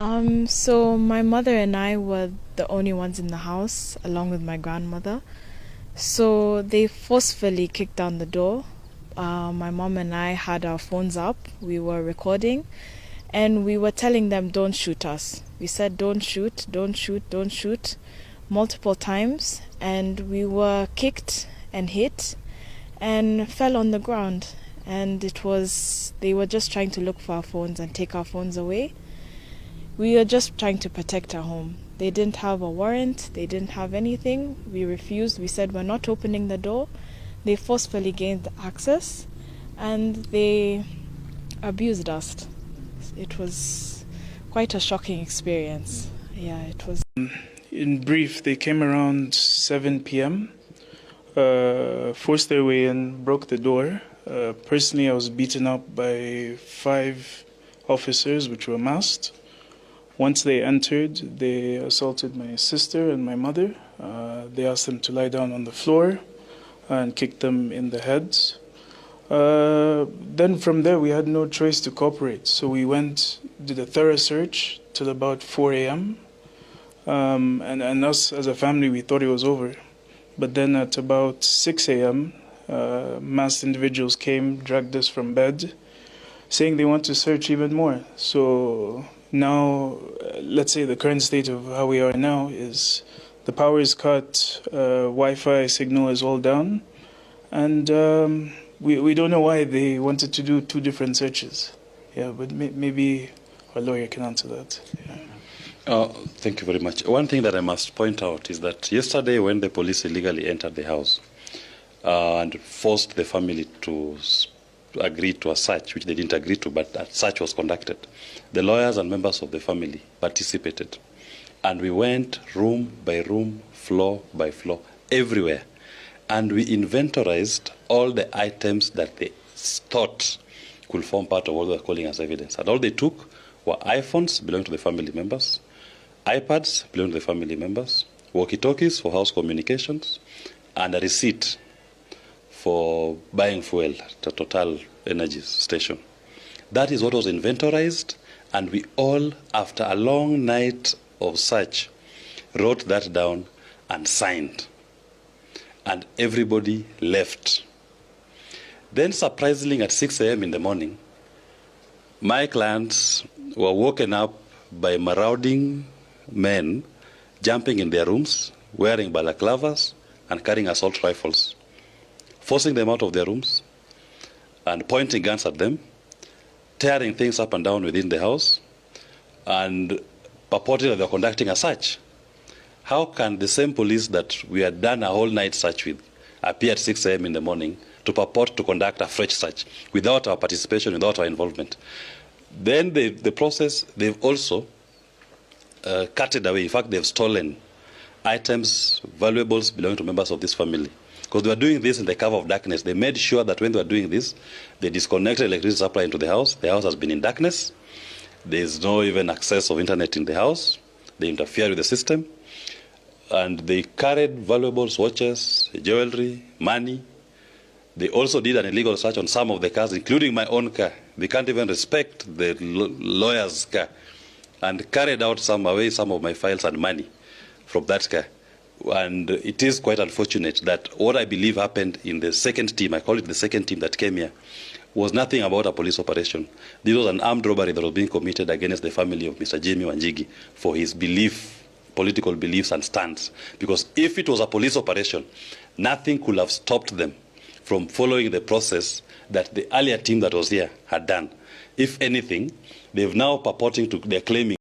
So my mother and I were the only ones in the house, along with my grandmother. So they forcefully kicked down the door. My mom and I had our phones up. We were recording, and we were telling them, "Don't shoot us." We said, "Don't shoot, don't shoot, don't shoot," multiple times, and we were kicked and hit, and fell on the ground. And they were just trying to look for our phones and take our phones away. We were just trying to protect our home. They didn't have a warrant, they didn't have anything. We refused. We said we're not opening the door. They forcefully gained access and they abused us. It was quite a shocking experience. Yeah, it was. In brief, they came around 7 p.m., forced their way in, broke the door. Personally, I was beaten up by 5 officers, which were masked. Once they entered, they assaulted my sister and my mother. They asked them to lie down on the floor and kicked them in the heads. Then from there, we had no choice to cooperate. So we did a thorough search till about 4 a.m. And us as a family, we thought it was over. But then at about 6 a.m., masked individuals came, dragged us from bed, saying they want to search even more. So now, let's say the current state of how we are now is the power is cut, Wi-Fi signal is all down, and we don't know why they wanted to do 2 different searches. Yeah, but maybe our lawyer can answer that. Yeah. Thank you very much. One thing that I must point out is that yesterday when the police illegally entered the house and forced the family to agree to a search, which they didn't agree to, but a search was conducted. The lawyers and members of the family participated. And we went room by room, floor by floor, everywhere. And we inventorized all the items that they thought could form part of what they were calling as evidence. And all they took were iPhones belonging to the family members, iPads belonging to the family members, walkie-talkies for house communications, and a receipt for buying fuel at a Total Energy station. That is what was inventorized, and we all, after a long night of search, wrote that down and signed. And everybody left. Then, surprisingly, at 6 a.m. in the morning, my clients were woken up by marauding men jumping in their rooms, wearing balaclavas and carrying assault rifles, forcing them out of their rooms and pointing guns at them, tearing things up and down within the house, and purporting that they're conducting a search. How can the same police that we had done a whole night search with appear at 6 a.m. in the morning to purport to conduct a fresh search without our participation, without our involvement? Then the process, they've also carted away. In fact, they've stolen items, valuables belonging to members of this family. Because they were doing this in the cover of darkness. They made sure that when they were doing this, they disconnected electricity supply into the house. The house has been in darkness. There is no even access of internet in the house. They interfere with the system. And they carried valuables, watches, jewelry, money. They also did an illegal search on some of the cars, including my own car. They can't even respect the lawyer's car. And carried out some of my files and money from that car. And it is quite unfortunate that what I believe happened in the second team, I call it the second team that came here, was nothing about a police operation. This was an armed robbery that was being committed against the family of Mr. JIMI WANJIGI for his political beliefs and stands. Because if it was a police operation, nothing could have stopped them from following the process that the earlier team that was here had done. If anything, they're now they're claiming